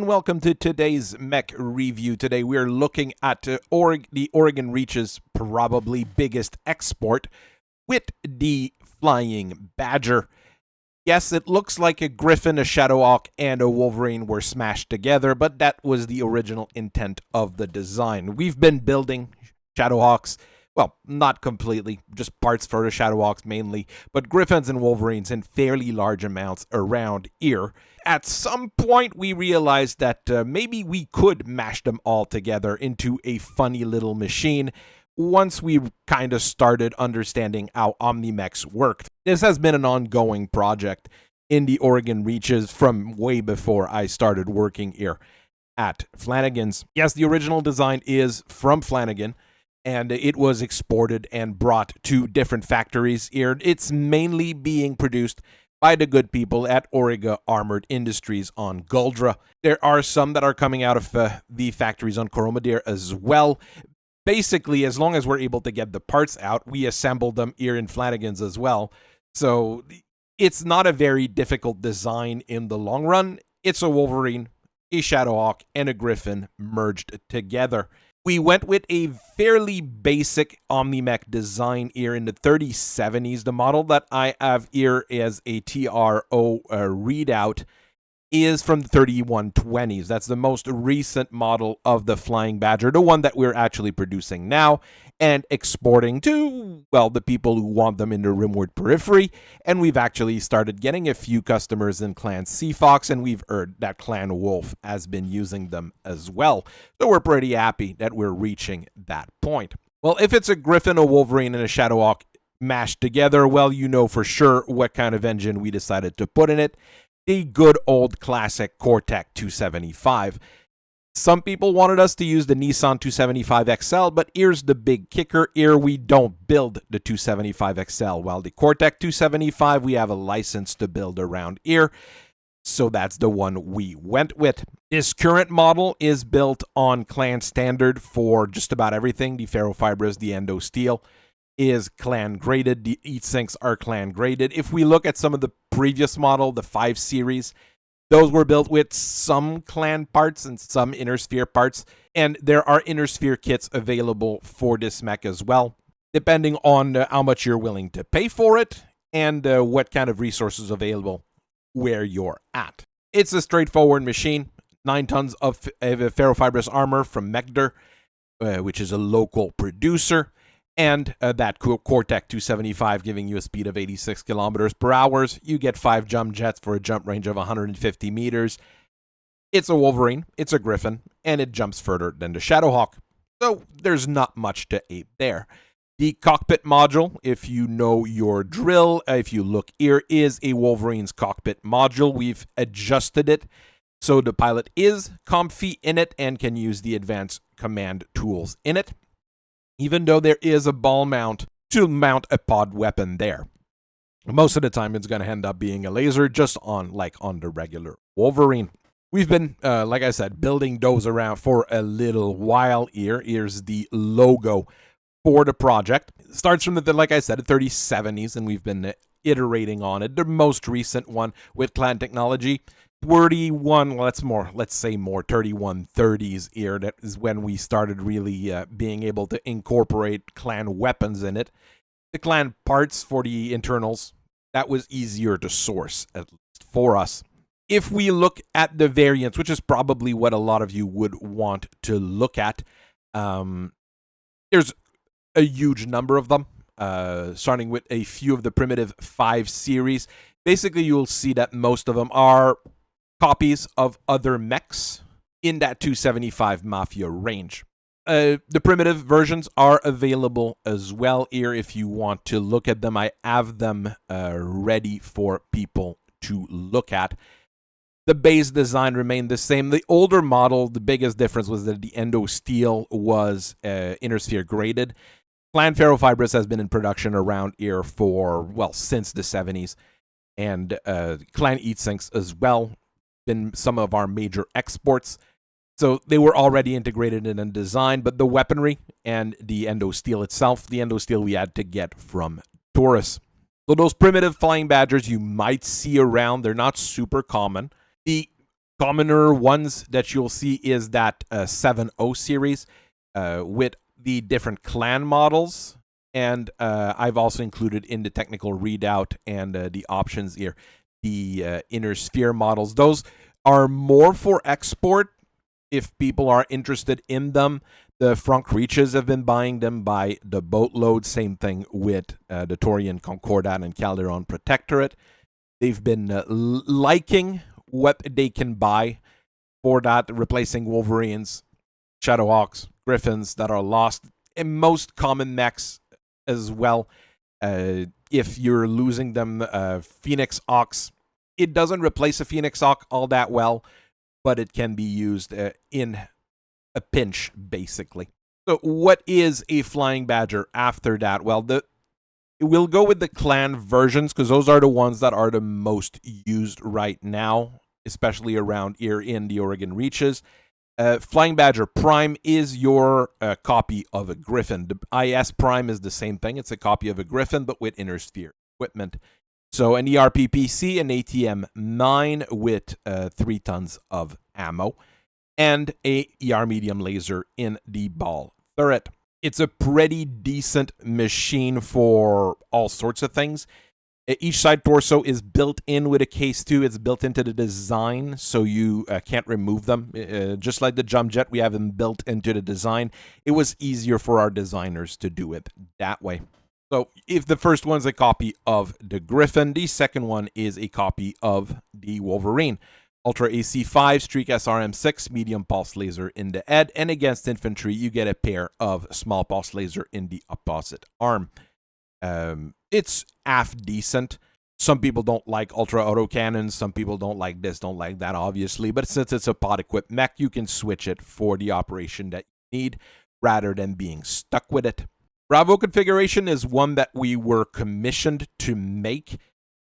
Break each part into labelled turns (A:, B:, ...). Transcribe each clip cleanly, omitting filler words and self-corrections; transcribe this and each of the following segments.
A: and welcome to today's mech review. Today we are looking at the Aurigan Reach's probably biggest export with the Flying Badger. Yes, it looks like a Griffin, a Shadowhawk, and a Wolverine were smashed together, but that was the original intent of the design. We've been building Shadowhawks, well, not completely, just parts for the Shadowhawks mainly, but Griffins and Wolverines in fairly large amounts around here. At some point, we realized that maybe we could mash them all together into a funny little machine once we kind of started understanding how omnimechs worked. This has been an ongoing project in the Aurigan Reaches from way before I started working here at Flanagan's. Yes, the original design is from Flanagan, and it was exported and brought to different factories here. It's mainly being produced by the good people at Aurigan Armored Industries on Guldra. There are some that are coming out of the factories on Coromadir as well. Basically, as long as we're able to get the parts out, we assemble them here in Flanagan's as well. So it's not a very difficult design in the long run. It's a Wolverine, a Shadowhawk, and a Griffin merged together. We went with a fairly basic omnimech design here in the 3070s. The model that I have here as a TRO readout is from the 3120s. That's the most recent model of the Flying Badger, the one that we're actually producing now and exporting to, well, the people who want them in the Rimwood periphery. And we've actually started getting a few customers in Clan Seafox, and we've heard that Clan Wolf has been using them as well. So we're pretty happy that we're reaching that point. Well, if it's a Griffin, a Wolverine, and a Shadowhawk mashed together, well, you know for sure what kind of engine we decided to put in it. The good old classic Cortec 275. Some people wanted us to use the Nissan 275 XL, but here's the big kicker. Here we don't build the 275 XL. While the Cortec 275, we have a license to build around here. So that's the one we went with. This current model is built on clan standard for just about everything. The ferrofibers, the endo steel is clan graded. The heat sinks are clan graded. If we look at some of the previous model, the 5 series, those were built with some clan parts and some inner sphere parts, and there are inner sphere kits available for this mech as well, depending on how much you're willing to pay for it and what kind of resources available where you're at. It's a straightforward machine. 9 tons of ferrofibrous armor from Mechwarrior, which is a local producer. And that Cortec 275 giving you a speed of 86 kilometers per hour. You get 5 jump jets for a jump range of 150 meters. It's a Wolverine, it's a Griffin, and it jumps further than the Shadowhawk. So there's not much to ape there. The cockpit module, if you know your drill, if you look here, is a Wolverine's cockpit module. We've adjusted it so the pilot is comfy in it and can use the advanced command tools in it, even though there is a ball mount to mount a pod weapon there. Most of the time, it's going to end up being a laser, just on the regular Wolverine. We've been, like I said, building those around for a little while here. Here's the logo for the project. It starts from like I said, the 3070s, and we've been iterating on it. The most recent one with Clan Technology, 3130s here. That is when we started really being able to incorporate clan weapons in it. The clan parts for the internals, that was easier to source, at least for us. If we look at the variants, which is probably what a lot of you would want to look at, there's a huge number of them, starting with a few of the primitive 5 series. Basically, you'll see that most of them are copies of other mechs in that 275 Mafia range. The primitive versions are available as well here if you want to look at them. I have them ready for people to look at. The base design remained the same. The older model, the biggest difference was that the endo steel was inner sphere graded. Clan ferrofibers has been in production around here for, well, since the 70s. And clan heat sinks as well, been some of our major exports. So they were already integrated in design, but the weaponry and the endo steel itself, the endo steel we had to get from Taurus. So those primitive Flying Badgers you might see around, they're not super common. The commoner ones that you'll see is that 7.0 series with the different clan models. And I've also included in the technical readout and the options here the inner sphere models. Those are more for export if people are interested in them. The Frank Reaches have been buying them by the boatload. Same thing with the Torian Concordat and Calderon Protectorate. They've been liking what they can buy for that, replacing Wolverines, Shadowhawks, Griffins that are lost, and most common mechs as well. If you're losing them, Phoenix Ox, it doesn't replace a Phoenix Ox all that well, but it can be used in a pinch, basically. So what is a Flying Badger after that? Well, we'll go with the clan versions because those are the ones that are the most used right now, especially around here in the Aurigan Reaches. Flying Badger Prime is your copy of a Griffin. The IS Prime is the same thing. It's a copy of a Griffin, but with inner sphere equipment. So an ERPPC, an ATM 9 with 3 tons of ammo, and a ER medium laser in the ball turret. It's a pretty decent machine for all sorts of things. Each side torso is built in with a case too. It's built into the design, so you can't remove them. Just like the jump jet, we have them built into the design. It was easier for our designers to do it that way. So if the first one's a copy of the Griffin, the second one is a copy of the Wolverine. Ultra AC5, Streak SRM6, medium pulse laser in the head, and against infantry, you get a pair of small pulse laser in the opposite arm. It's half decent. Some people don't like ultra autocannons. Some people don't like this, don't like that, obviously. But since it's a pod-equipped mech, you can switch it for the operation that you need rather than being stuck with it. Bravo configuration is one that we were commissioned to make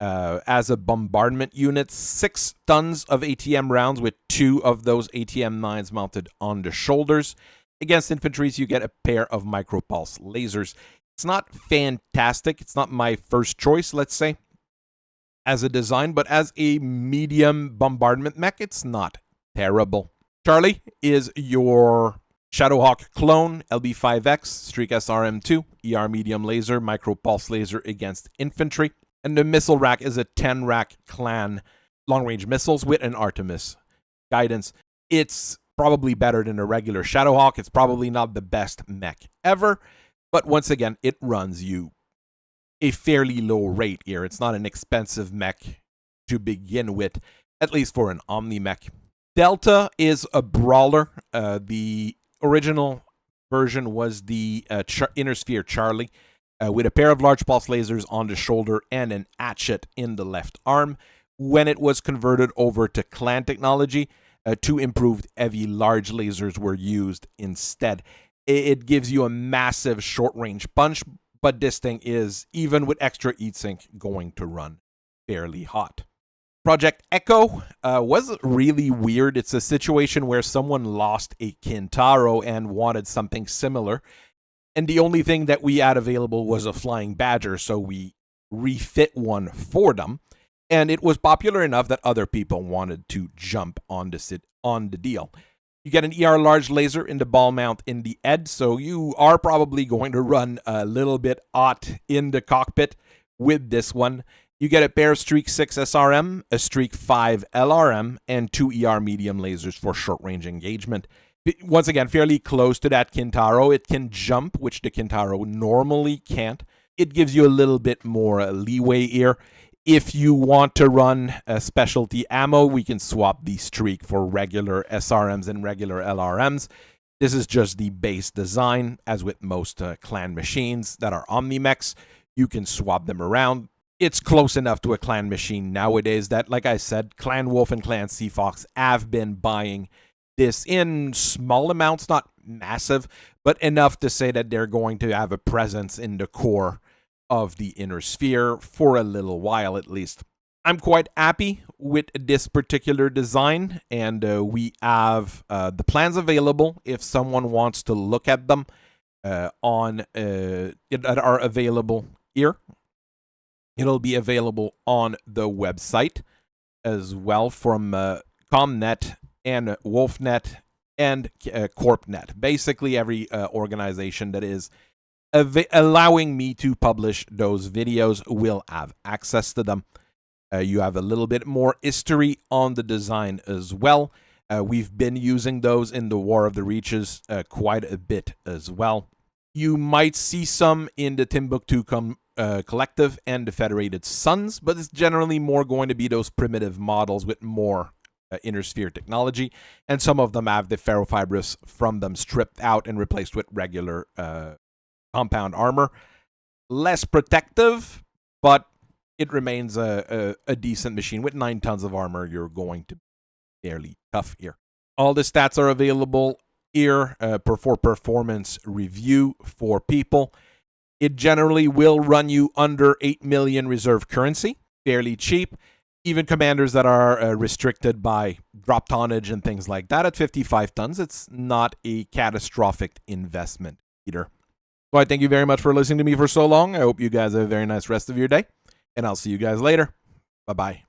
A: as a bombardment unit. 6 tons of ATM rounds with 2 of those ATM 9s mounted on the shoulders. Against infantries, you get a pair of micropulse lasers. It's not fantastic. It's not my first choice, let's say, as a design, but as a medium bombardment mech, it's not terrible. Charlie is your Shadowhawk clone, LB5X, Streak SRM2, ER medium laser, micropulse laser against infantry. And the missile rack is a 10-rack clan long-range missiles with an Artemis guidance. It's probably better than a regular Shadowhawk. It's probably not the best mech ever. But once again, it runs you a fairly low rate here. It's not an expensive mech to begin with, at least for an omnimech. Delta is a brawler. The original version was the Inner Sphere Charlie, with a pair of large pulse lasers on the shoulder and an hatchet in the left arm. When it was converted over to clan technology, 2 improved heavy large lasers were used instead. It gives you a massive short-range punch, but this thing is, even with extra heatsink, going to run fairly hot. Project Echo was really weird. It's a situation where someone lost a Kintaro and wanted something similar, and the only thing that we had available was a Flying Badger, so we refit one for them, and it was popular enough that other people wanted to jump on the deal. You get an ER large laser in the ball mount in the head, so you are probably going to run a little bit hot in the cockpit with this one. You get a pair of Streak 6 SRM, a Streak 5 LRM, and 2 ER medium lasers for short-range engagement. Once again, fairly close to that Kintaro. It can jump, which the Kintaro normally can't. It gives you a little bit more leeway here. If you want to run a specialty ammo, we can swap the Streak for regular SRMs and regular LRMs. This is just the base design. As with most clan machines that are omnimechs, you can swap them around. It's close enough to a clan machine nowadays that, like I said, Clan Wolf and Clan Sea Fox have been buying this in small amounts, not massive, but enough to say that they're going to have a presence in the core of the Inner Sphere for a little while at least. I'm quite happy with this particular design, and we have the plans available if someone wants to look at them that are available here. It'll be available on the website as well from ComNet and WolfNet and CorpNet. Basically, every organization that is allowing me to publish those videos will have access to them. You have a little bit more history on the design as well. We've been using those in the War of the Reaches quite a bit as well. You might see some in the Timbuktu Collective and the Federated Suns, but it's generally more going to be those primitive models with more inner sphere technology, and some of them have the ferrofibrous from them stripped out and replaced with regular compound armor. Less protective, but it remains a decent machine. With 9 tons of armor, you're going to be fairly tough here. All the stats are available here for performance review for people. It generally will run you under 8 million reserve currency, fairly cheap. Even commanders that are restricted by drop tonnage and things like that at 55 tons, it's not a catastrophic investment either. So I thank you very much for listening to me for so long. I hope you guys have a very nice rest of your day, and I'll see you guys later. Bye-bye.